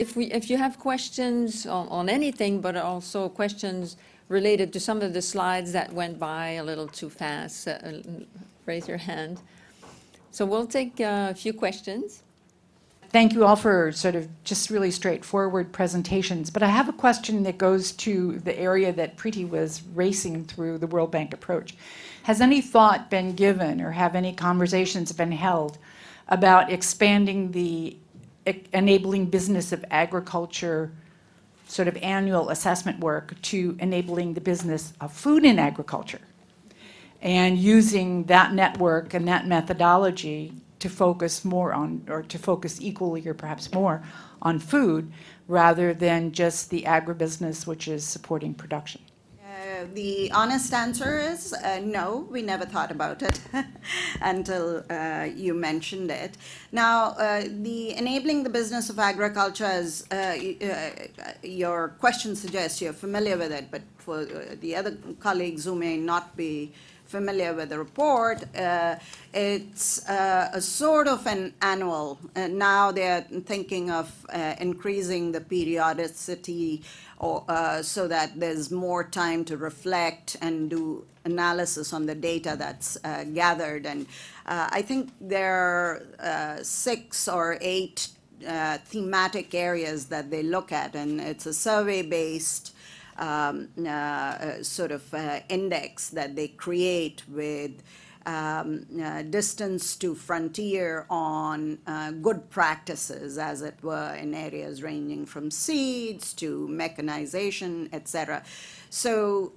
if you have questions on anything, but also questions related to some of the slides that went by a little too fast, raise your hand. So we'll take a few questions. Thank you all for sort of just really straightforward presentations. But I have a question that goes to the area that Preeti was racing through, the World Bank approach. Has any thought been given or have any conversations been held about expanding the enabling business of agriculture sort of annual assessment work to enabling the business of food in agriculture, and using that network and that methodology to focus more on, or to focus equally or perhaps more on food rather than just the agribusiness which is supporting production? The honest answer is no, we never thought about it until you mentioned it. Now, the enabling the business of agriculture, as your question suggests, you're familiar with it, but for the other colleagues who may not be familiar with the report, it's a sort of an annual. Now they're thinking of increasing the periodicity so that there's more time to reflect and do analysis on the data that's gathered. And I think there are 6 or 8 thematic areas that they look at, and it's a survey-based sort of index that they create with distance to frontier on good practices, as it were, in areas ranging from seeds to mechanization, etc. So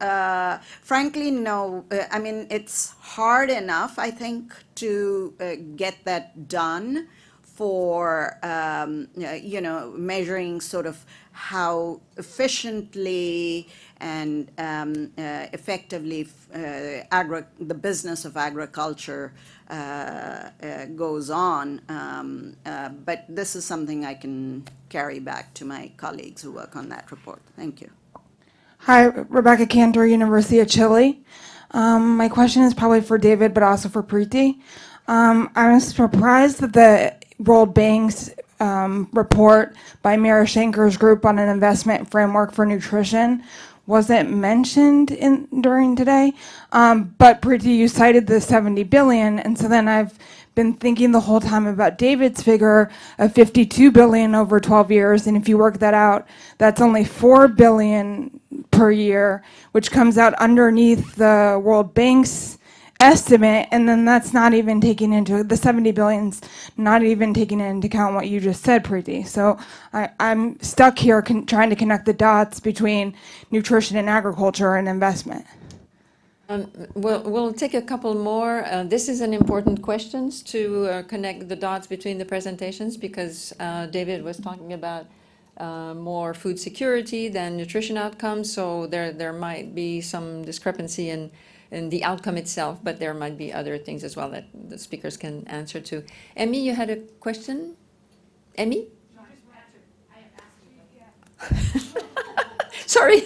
frankly, no, I mean, it's hard enough, I think, to get that done for, you know, measuring sort of how efficiently and effectively the business of agriculture goes on. But this is something I can carry back to my colleagues who work on that report. Thank you. Hi, Rebecca Cantor, University of Chile. My question is probably for David, but also for Preeti. I'm surprised that the World Bank's report by Mira Shanker's group on an investment framework for nutrition wasn't mentioned during today. But Preeti, you cited the 70 billion, and so then I've been thinking the whole time about David's figure of 52 billion over 12 years, and if you work that out, that's only 4 billion per year, which comes out underneath the World Bank's estimate, and then that's not even taking into the 70 billions, not even taking into account what you just said, Preeti. So I'm stuck here trying to connect the dots between nutrition and agriculture and investment. We'll take a couple more. This is an important question to connect the dots between the presentations, because David was talking about more food security than nutrition outcomes, so there might be some discrepancy in the outcome itself, but there might be other things as well that the speakers can answer to. Emmy, you had a question? Emmy? Sorry,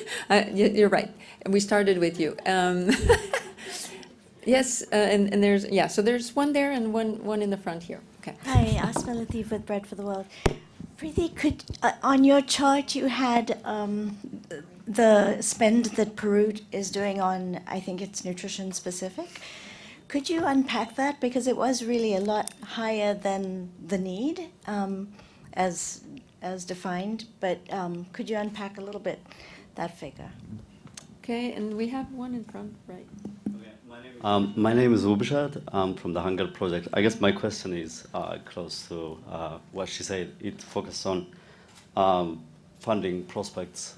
you're right. We started with you. Yes, and there's, yeah, so there's one there and one in the front here. Okay. Hi, Asma Latif with Bread for the World. Preeti, could, on your chart you had the spend that Peru is doing on, I think it's nutrition specific. Could you unpack that? Because it was really a lot higher than the need as defined, but could you unpack a little bit that figure? Okay, and we have one in front, right? My name is Ubshad. I'm from the Hunger Project. I guess my question is close to what she said. It focused on funding prospects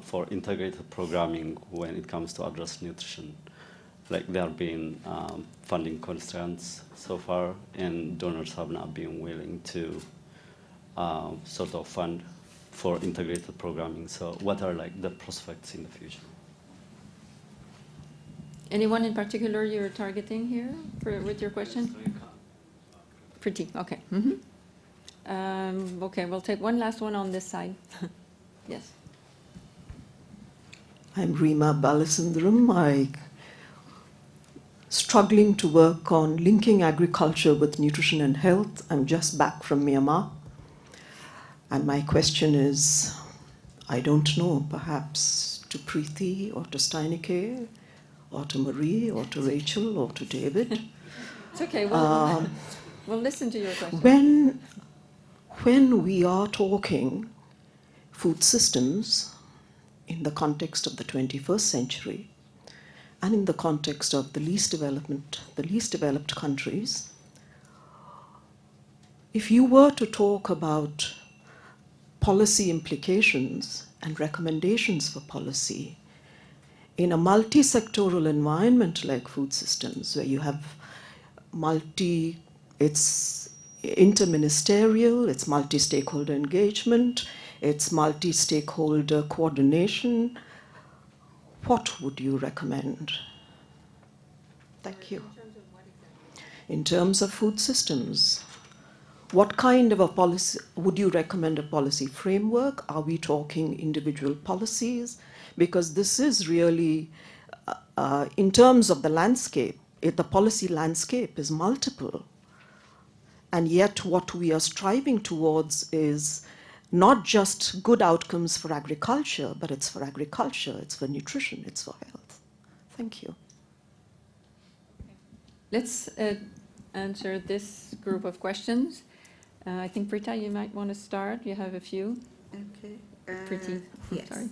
for integrated programming when it comes to address nutrition. Like there have been funding constraints so far, and donors have not been willing to sort of fund for integrated programming. So what are like the prospects in the future? Anyone in particular you're targeting here with your question? Preeti, okay. Mm-hmm. Okay, we'll take one last one on this side. Yes. I'm Rima Balasundram. I'm struggling to work on linking agriculture with nutrition and health. I'm just back from Myanmar. And my question is, I don't know, perhaps to Preeti or to Stineke or to Marie or to Rachel or to David. It's okay, we'll listen to your question. When we are talking food systems in the context of the 21st century and in the context of the least developed countries, if you were to talk about policy implications and recommendations for policy in a multi-sectoral environment like food systems, where you have it's interministerial, it's multi-stakeholder engagement, it's multi-stakeholder coordination, what would you recommend? Thank you. In terms of food systems, what kind of a policy would you recommend? A policy framework? Are we talking individual policies? Because this is really, in terms of the landscape, the policy landscape is multiple. And yet what we are striving towards is not just good outcomes for agriculture, but it's for agriculture, it's for nutrition, it's for health. Thank you. Let's answer this group of questions. I think, Preeti, you might want to start. You have a few. Okay. Preeti, yes. Sorry.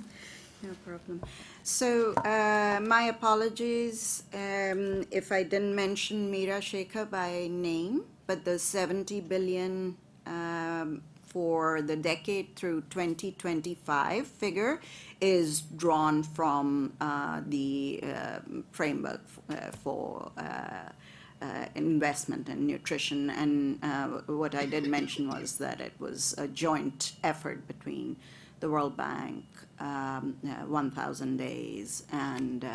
No problem. So my apologies if I didn't mention Meera Shekhar by name, but the 70 billion for the decade through 2025 figure is drawn from the framework for investment in nutrition. And what I did mention was that it was a joint effort between the World Bank, 1,000 Days, and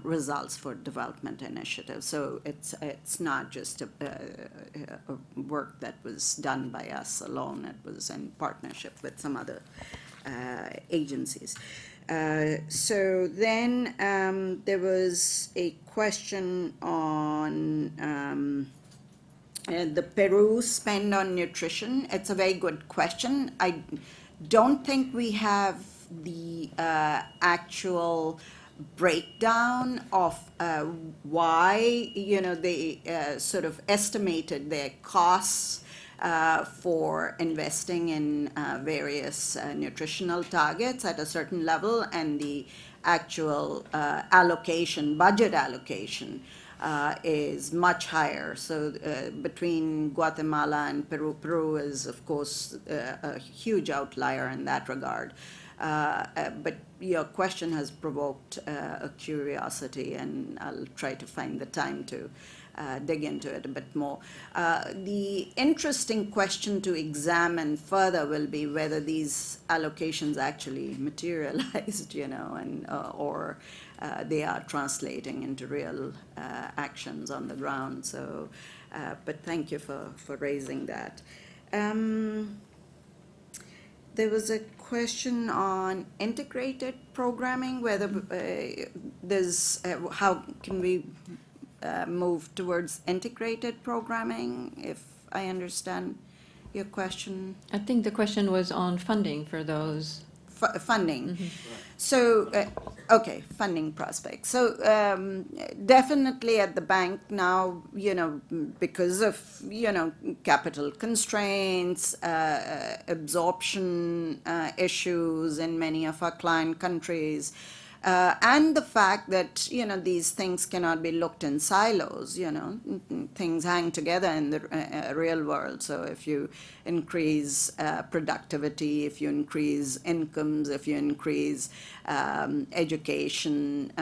Results for Development Initiative. So it's not just a work that was done by us alone. It was in partnership with some other agencies. So then there was a question on the Peru spend on nutrition. It's a very good question. I don't think we have the actual breakdown of why, they sort of estimated their costs for investing in various nutritional targets at a certain level, and the actual budget allocation is much higher. So between Guatemala and Peru is, of course, a huge outlier in that regard. But your question has provoked a curiosity, and I'll try to find the time to dig into it a bit more. The interesting question to examine further will be whether these allocations actually materialized, and or they are translating into real actions on the ground. So, but thank you for raising that. There was a question on integrated programming, whether how can we move towards integrated programming, if I understand your question. I think the question was on funding for those. Funding. Mm-hmm. So, okay, funding prospects. So definitely at the bank now, because of, capital constraints, absorption issues in many of our client countries, and the fact that, these things cannot be looked in silos, things hang together in the real world. So if you increase productivity, if you increase incomes, if you increase education,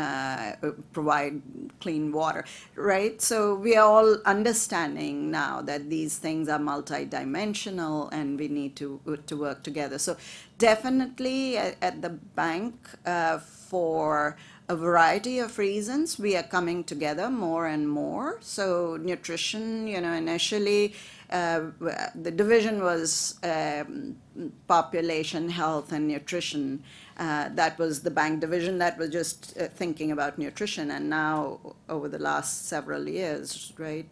provide clean water, right? So we are all understanding now that these things are multidimensional and we need to work together. So definitely at the bank, for a variety of reasons, we are coming together more and more. So nutrition, initially the division was population health and nutrition. That was the bank division that was just thinking about nutrition. And now, over the last several years, right,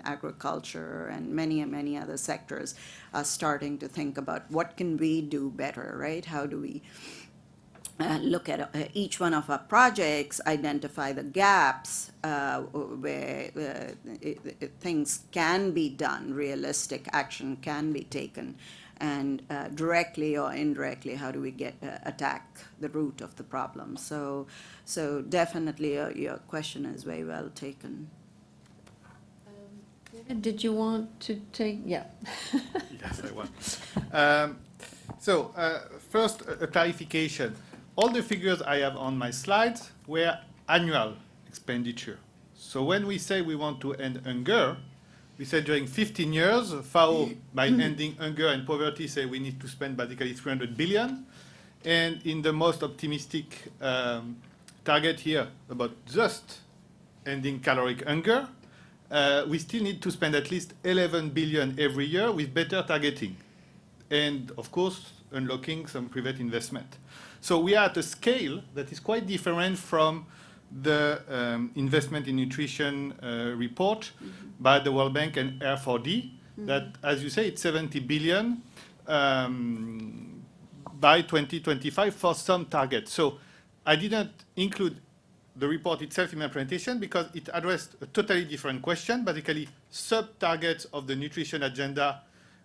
agriculture and many other sectors are starting to think about what can we do better, right? How do we look at each one of our projects, identify the gaps where things can be done, realistic action can be taken, and directly or indirectly, how do we attack the root of the problem? So definitely your question is very well taken. Did you want to take, yeah. Yes, I want. First, a clarification. All the figures I have on my slides were annual expenditure. So when we say we want to end hunger, we said during 15 years, FAO, by ending hunger and poverty, say we need to spend basically 300 billion. And in the most optimistic target here about just ending caloric hunger, we still need to spend at least 11 billion every year with better targeting. And of course, unlocking some private investment. So we are at a scale that is quite different from the investment in nutrition report by the World Bank and R4D, that, as you say, it's 70 billion by 2025 for some targets. So I didn't include the report itself in my presentation because it addressed a totally different question, basically sub-targets of the nutrition agenda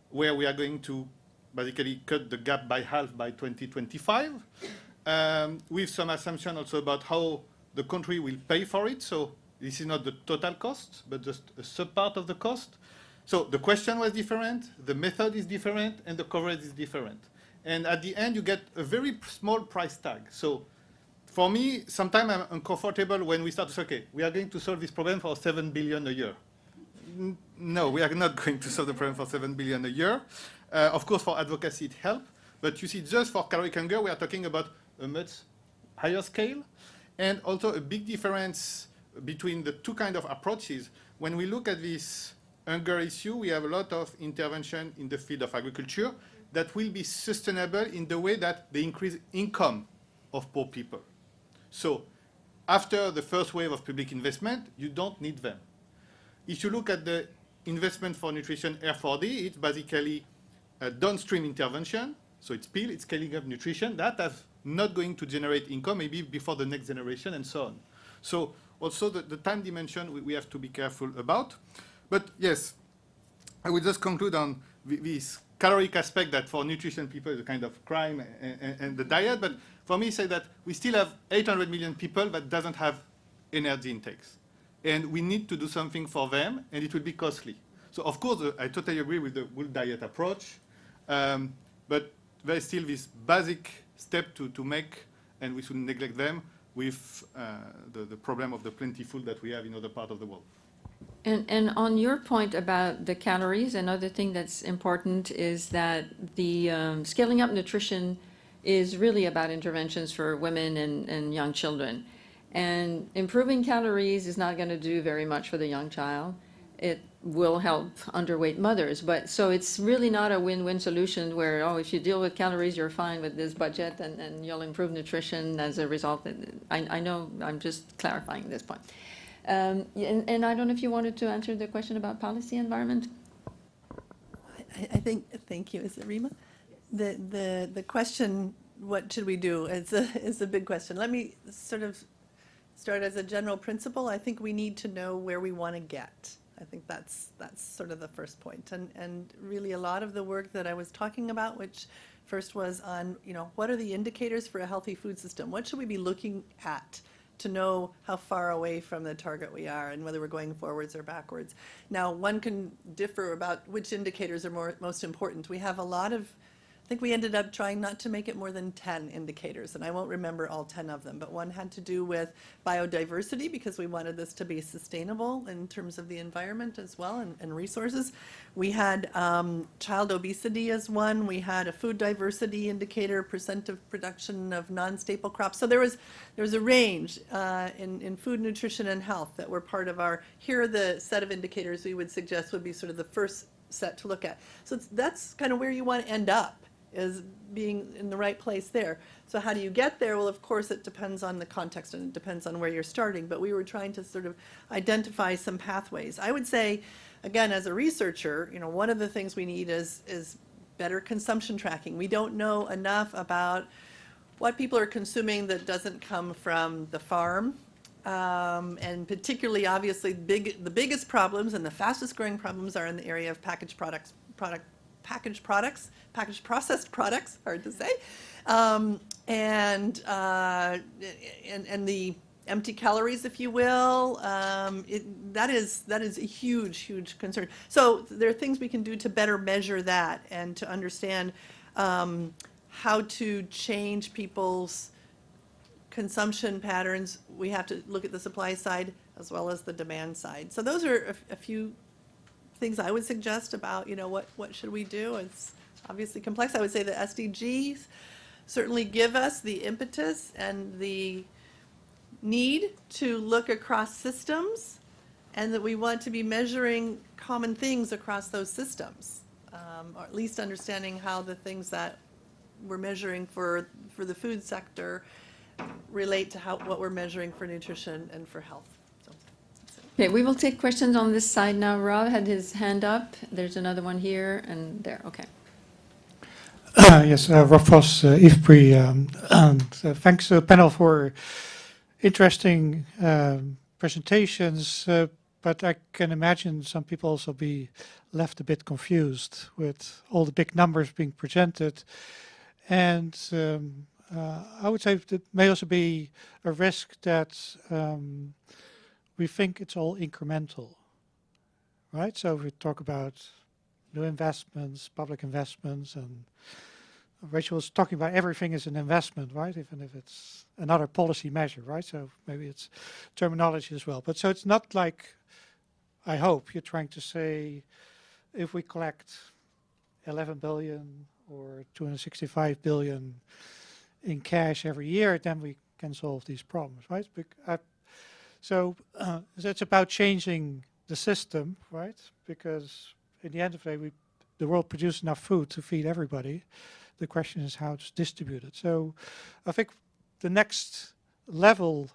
where we are going to basically cut the gap by half by 2025, with some assumption also about how the country will pay for it. So this is not the total cost, but just a sub-part of the cost. So the question was different, the method is different, and the coverage is different. And at the end, you get a very small price tag. So for me, sometimes I'm uncomfortable when we start to say, okay, we are going to solve this problem for 7 billion a year. No, we are not going to solve the problem for 7 billion a year. Of course, for advocacy, it helps. But you see, just for caloric hunger, we are talking about a much higher scale. And also a big difference between the two kinds of approaches. When we look at this hunger issue, we have a lot of intervention in the field of agriculture that will be sustainable in the way that they increase income of poor people. So after the first wave of public investment, you don't need them. If you look at the investment for nutrition R4D, it's basically a downstream intervention. So it's pill, it's scaling up nutrition. That is not going to generate income maybe before the next generation and so on. So also the time dimension we have to be careful about. But yes, I will just conclude on this caloric aspect that for nutrition people is a kind of crime and the diet. But for me, say that we still have 800 million people that doesn't have energy intakes. And we need to do something for them, and it will be costly. So of course, I totally agree with the whole diet approach. But there is still this basic step to make, and we shouldn't neglect them with the problem of the plentiful that we have in other parts of the world. And on your point about the calories, another thing that's important is that the scaling up nutrition is really about interventions for women and young children. And improving calories is not going to do very much for the young child. It will help underweight mothers. But so it's really not a win-win solution where, oh, if you deal with calories, you're fine with this budget and you'll improve nutrition as a result. I know I'm just clarifying this point. And I don't know if you wanted to answer the question about policy environment. I think, thank you, is it Rima? The question, what should we do, is a big question. Let me sort of start as a general principle. I think we need to know where we want to get. I think that's sort of the first point. And really a lot of the work that I was talking about, which first was on, what are the indicators for a healthy food system? What should we be looking at to know how far away from the target we are and whether we're going forwards or backwards? Now, one can differ about which indicators are most important. We have a lot of I think we ended up trying not to make it more than 10 indicators, and I won't remember all 10 of them, but one had to do with biodiversity, because we wanted this to be sustainable in terms of the environment as well, and resources. We had child obesity as one. We had a food diversity indicator, percent of production of non-staple crops. So there was a range in food, nutrition, and health that were part of our, here are the set of indicators we would suggest would be sort of the first set to look at. So that's kind of where you want to end up, is being in the right place there. So how do you get there? Well, of course, it depends on the context and it depends on where you're starting, but we were trying to sort of identify some pathways. I would say, again, as a researcher, you know, one of the things we need is better consumption tracking. We don't know enough about what people are consuming that doesn't come from the farm. And particularly, obviously, the biggest problems and the fastest growing problems are in the area of packaged processed products, hard to say, and the empty calories, if you will. That is a huge concern. So there are things we can do to better measure that and to understand how to change people's consumption patterns. We have to look at the supply side as well as the demand side. So those are a few things I would suggest about, you know, what should we do. It's obviously complex. I would say the SDGs certainly give us the impetus and the need to look across systems, and that we want to be measuring common things across those systems, or at least understanding how the things that we're measuring for the food sector relate to what we're measuring for nutrition and for health. So, that's it. Okay, we will take questions on this side now. Rob had his hand up. There's another one here and there. Okay. Yes, Rob Vos, IFPRI, and thanks to the panel for interesting presentations, but I can imagine some people also be left a bit confused with all the big numbers being presented. And I would say that may also be a risk that we think it's all incremental, right? So we talk about new investments, public investments, and Rachel was talking about everything is an investment, right? Even if it's another policy measure, right? So maybe it's terminology as well. But so it's not like, I hope you're trying to say, if we collect 11 billion or 265 billion in cash every year, then we can solve these problems, right? So it's about changing the system, right? Because in the end of the day, the world produces enough food to feed everybody. The question is how it's distributed. So I think the next level,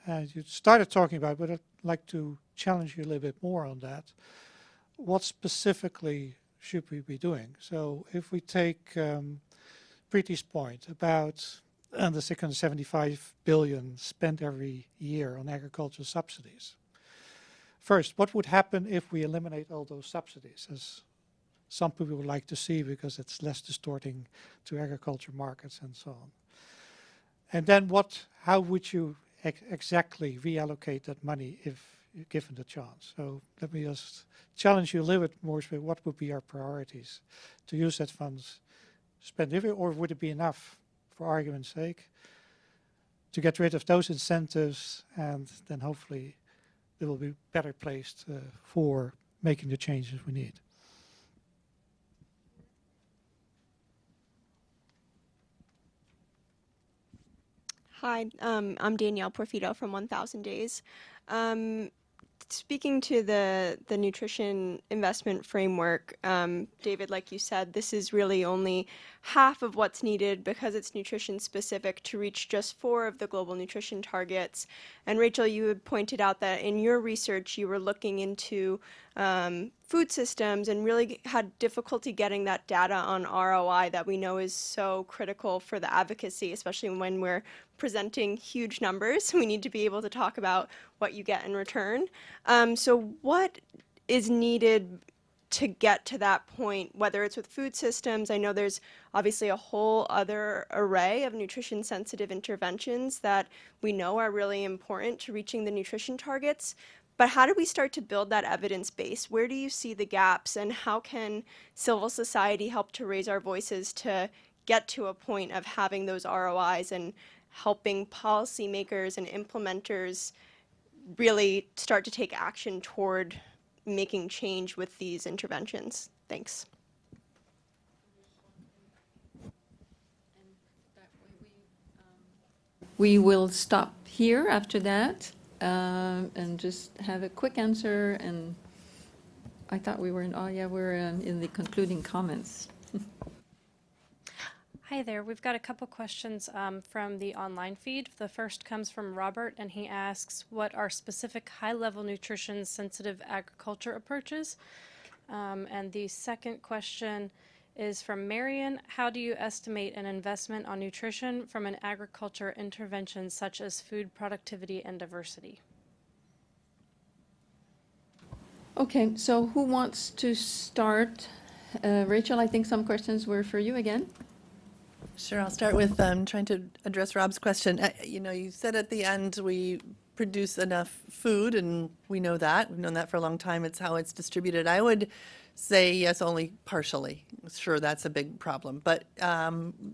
you started talking about, but I'd like to challenge you a little bit more on that. What specifically should we be doing? So if we take Preeti's point about the 675 billion spent every year on agricultural subsidies. First, what would happen if we eliminate all those subsidies, as some people would like to see, because it's less distorting to agriculture markets and so on. And then how would you exactly reallocate that money if given the chance? So let me just challenge you a little bit more. What would be our priorities to use that funds, spend it, or would it be enough, for argument's sake, to get rid of those incentives, and then hopefully they will be better placed for making the changes we need? Hi, I'm Danielle Porfido from 1000 Days. Speaking to the nutrition investment framework, David, like you said, this is really only half of what's needed because it's nutrition specific to reach just 4 of the global nutrition targets. And Rachel, you had pointed out that in your research you were looking into food systems and really had difficulty getting that data on ROI that we know is so critical for the advocacy, especially when we're presenting huge numbers. We need to be able to talk about what you get in return. So what is needed to get to that point, whether it's with food systems? I know there's obviously a whole other array of nutrition sensitive interventions that we know are really important to reaching the nutrition targets. But how do we start to build that evidence base? Where do you see the gaps, and how can civil society help to raise our voices to get to a point of having those ROIs and helping policymakers and implementers really start to take action toward making change with these interventions? Thanks. We will stop here after that and just have a quick answer. And I thought we were in, oh yeah, we're in the concluding comments. Hi there. We've got a couple questions from the online feed. The first comes from Robert, and he asks, what are specific high-level nutrition-sensitive agriculture approaches? And the second question is from Marion. How do you estimate an investment on nutrition from an agriculture intervention such as food productivity and diversity? Okay, so who wants to start? Rachel, I think some questions were for you again. Sure, I'll start with trying to address Rob's question. You know, you said at the end we produce enough food, and we know that. We've known that for a long time. It's how it's distributed. I would say yes, only partially. Sure, that's a big problem. But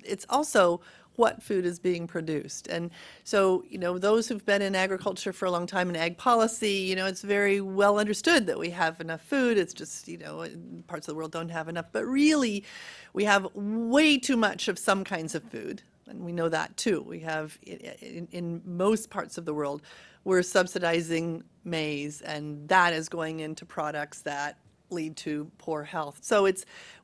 it's also what food is being produced. And so, you know, those who've been in agriculture for a long time in ag policy, you know, it's very well understood that we have enough food. It's just, you know, parts of the world don't have enough. But really, we have way too much of some kinds of food. And we know that too. We have, in most parts of the world, we're subsidizing maize, and that is going into products that lead to poor health. So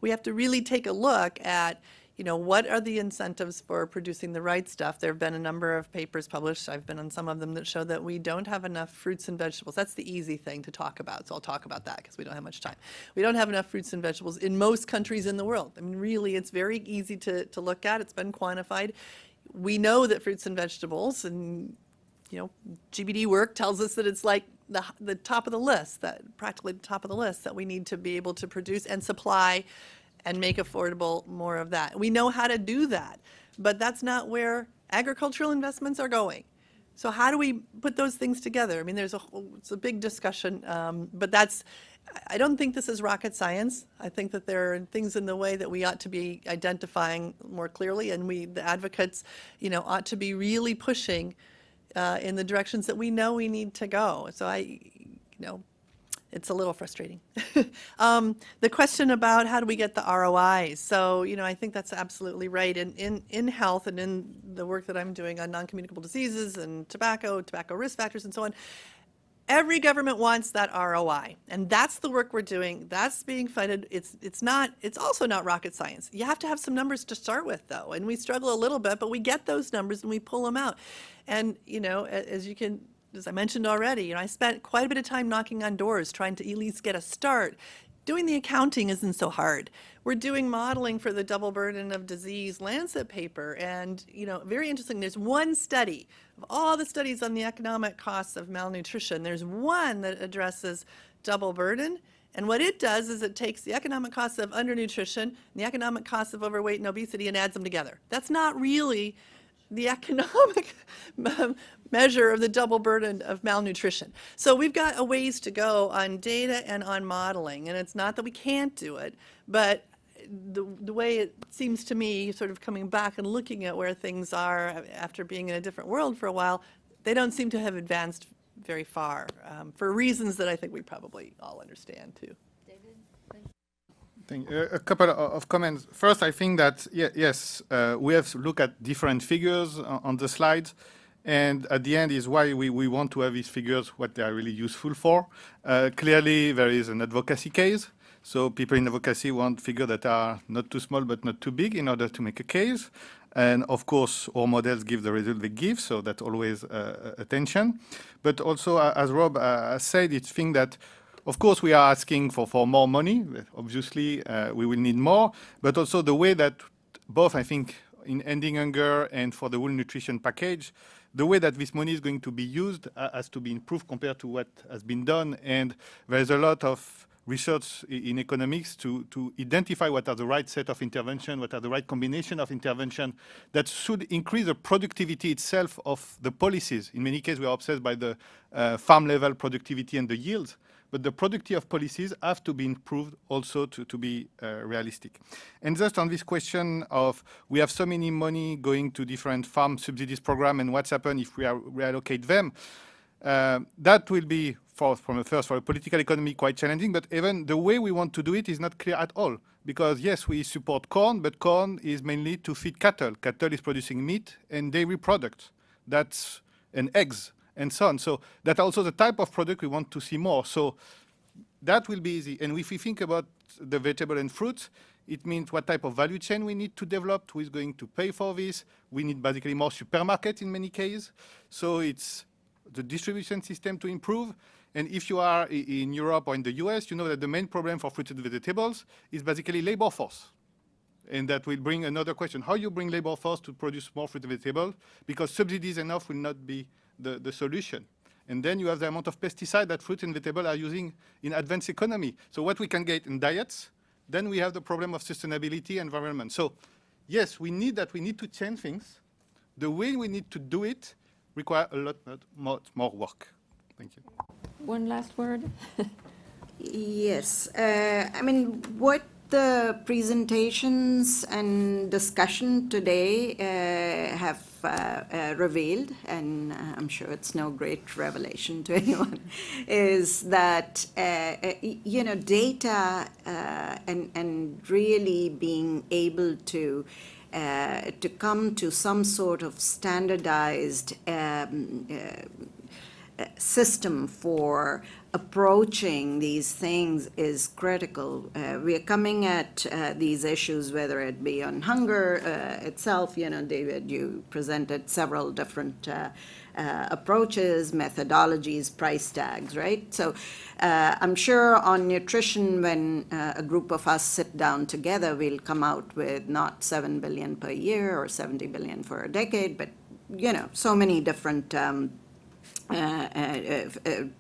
we have to really take a look at, you know, what are the incentives for producing the right stuff? There have been a number of papers published, I've been on some of them, that show that we don't have enough fruits and vegetables. That's the easy thing to talk about, so I'll talk about that because we don't have much time. We don't have enough fruits and vegetables in most countries in the world. I mean, really, it's very easy to look at. It's been quantified. We know that fruits and vegetables, and, you know, GBD work tells us that it's like the top of the list, that practically the top of the list that we need to be able to produce and supply and make affordable more of that. We know how to do that, but that's not where agricultural investments are going. So how do we put those things together? I mean, it's a big discussion, but I don't think this is rocket science. I think that there are things in the way that we ought to be identifying more clearly, and the advocates, you know, ought to be really pushing in the directions that we know we need to go. So it's a little frustrating. The question about how do we get the ROIs. So, you know, I think that's absolutely right. And in health and in the work that I'm doing on non-communicable diseases and tobacco risk factors and so on, every government wants that ROI. And that's the work we're doing. That's being funded. It's also not rocket science. You have to have some numbers to start with, though. And we struggle a little bit, but we get those numbers and we pull them out. And, you know, as I mentioned already, you know, I spent quite a bit of time knocking on doors trying to at least get a start. Doing the accounting isn't so hard. We're doing modeling for the double burden of disease Lancet paper, and, you know, very interesting. There's one study of all the studies on the economic costs of malnutrition. There's one that addresses double burden, and what it does is it takes the economic costs of undernutrition and the economic costs of overweight and obesity and adds them together. That's not really the economic measure of the double burden of malnutrition. So we've got a ways to go on data and on modeling, and it's not that we can't do it, but the way it seems to me, sort of coming back and looking at where things are after being in a different world for a while, they don't seem to have advanced very far for reasons that I think we probably all understand too. A couple of comments. First, I think that, yes, we have to look at different figures on the slides. And at the end is why we want to have these figures, what they are really useful for. Clearly, there is an advocacy case. So people in advocacy want figures that are not too small but not too big in order to make a case. And of course, our models give the result they give, so that's always attention. But also, as Rob said, it's thing that, of course, we are asking for more money. Obviously, we will need more. But also the way that both, I think, in ending hunger and for the whole nutrition package, the way that this money is going to be used has to be improved compared to what has been done. And there's a lot of research in economics to identify what are the right set of intervention, what are the right combination of intervention that should increase the productivity itself of the policies. In many cases, we are obsessed by the farm level productivity and the yields, but the productivity of policies have to be improved also to be realistic. And just on this question of, we have so many money going to different farm subsidies program and what's happened if we reallocate them, that will be, for a political economy, quite challenging, but even the way we want to do it is not clear at all. Because yes, we support corn, but corn is mainly to feed cattle. Cattle is producing meat and dairy products. That's, and eggs and so on. So that's also the type of product we want to see more. So that will be easy. And if we think about the vegetable and fruits, it means what type of value chain we need to develop, who is going to pay for this. We need basically more supermarkets in many cases. So it's the distribution system to improve. And if you are in Europe or in the US, you know that the main problem for fruits and vegetables is basically labor force. And that will bring another question. How you bring labor force to produce more fruit and vegetables? Because subsidies enough will not be the solution. And then you have the amount of pesticide that fruit and vegetables are using in advanced economy. So what we can get in diets, then we have the problem of sustainability environment. So yes, we need that. We need to change things. The way we need to do it require a lot more work. Thank you. One last word. Yes, I mean, what the presentations and discussion today have revealed, and I'm sure it's no great revelation to anyone, is that you know, data and really being able to come to some sort of standardized system for approaching these things is critical. We are coming at these issues, whether it be on hunger itself. You know, David, you presented several different approaches, methodologies, price tags, right? So I'm sure on nutrition, when a group of us sit down together, we'll come out with not 7 billion per year or 70 billion for a decade, but, you know, so many different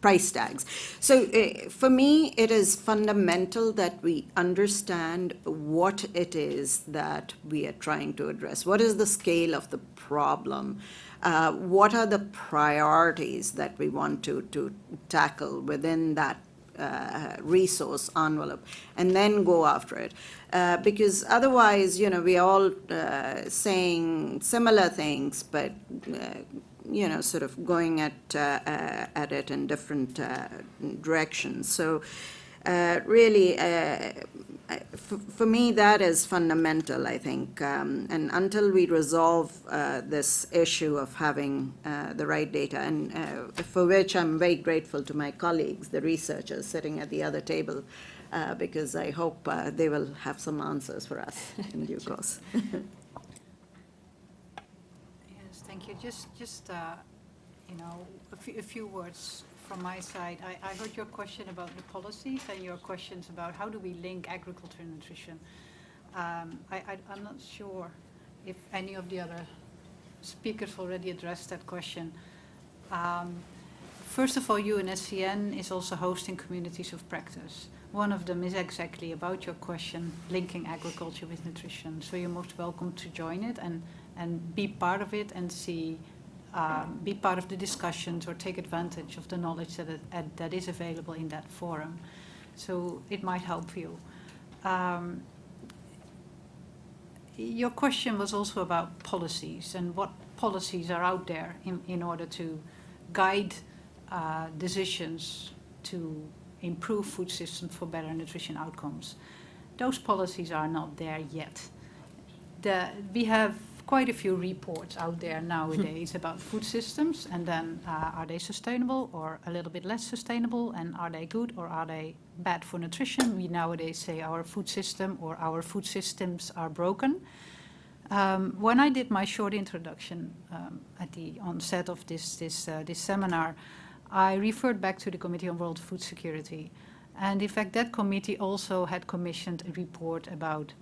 price tags. So for me, it is fundamental that we understand what it is that we are trying to address. What is the scale of the problem? What are the priorities that we want to tackle within that resource envelope, and then go after it? Because otherwise, you know, we are all saying similar things, but you know, sort of going at it in different directions. So really, for me, that is fundamental, I think. And until we resolve this issue of having the right data, and for which I'm very grateful to my colleagues, the researchers sitting at the other table, because I hope they will have some answers for us in due course. Thank you. Just you know, a few words from my side. I heard your question about the policies and your questions about how do we link agriculture and nutrition. I'm not sure if any of the other speakers already addressed that question. First of all, UNSCN is also hosting communities of practice. One of them is exactly about your question, linking agriculture with nutrition. So you're most welcome to join it and be part of it and see, be part of the discussions or take advantage of the knowledge that is available in that forum. So it might help you. Your question was also about policies and what policies are out there in order to guide decisions to improve food systems for better nutrition outcomes. Those policies are not there yet. We have quite a few reports out there nowadays about food systems, and then are they sustainable or a little bit less sustainable, and are they good or are they bad for nutrition? We nowadays say our food system or our food systems are broken. When I did my short introduction at the onset of this seminar, I referred back to the Committee on World Food Security, and in fact that committee also had commissioned a report about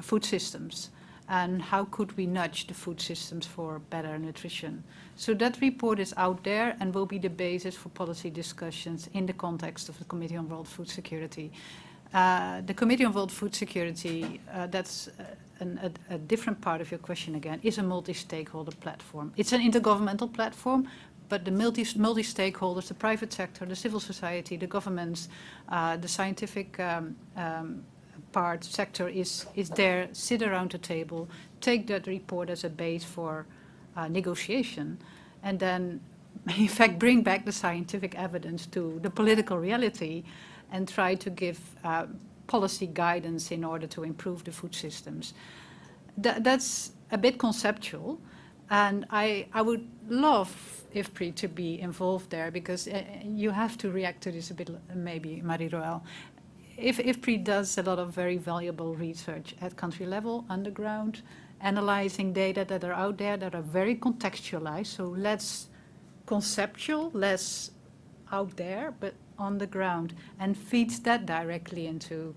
food systems. and how could we nudge the food systems for better nutrition. So that report is out there and will be the basis for policy discussions in the context of the Committee on World Food Security. The Committee on World Food Security, that's a different part of your question again, is a multi-stakeholder platform. It's an intergovernmental platform, but the multi-stakeholders, the private sector, the civil society, the governments, the scientific sector is there, sit around the table, take that report as a base for negotiation, and then in fact bring back the scientific evidence to the political reality and try to give policy guidance in order to improve the food systems. That's a bit conceptual, and I would love IFPRI to be involved there, because you have to react to this a bit, maybe, Ruel. If IFPRI does a lot of very valuable research at country level, underground, analyzing data that are out there that are very contextualized, so less conceptual, less out there, but on the ground, and feeds that directly into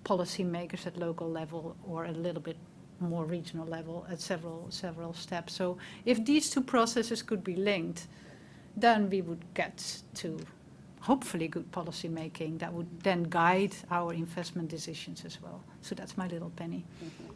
policymakers at local level or a little bit more regional level at several steps. So if these two processes could be linked, then we would get to hopefully good policy making that would then guide our investment decisions as well. So that's my little penny. Mm-hmm.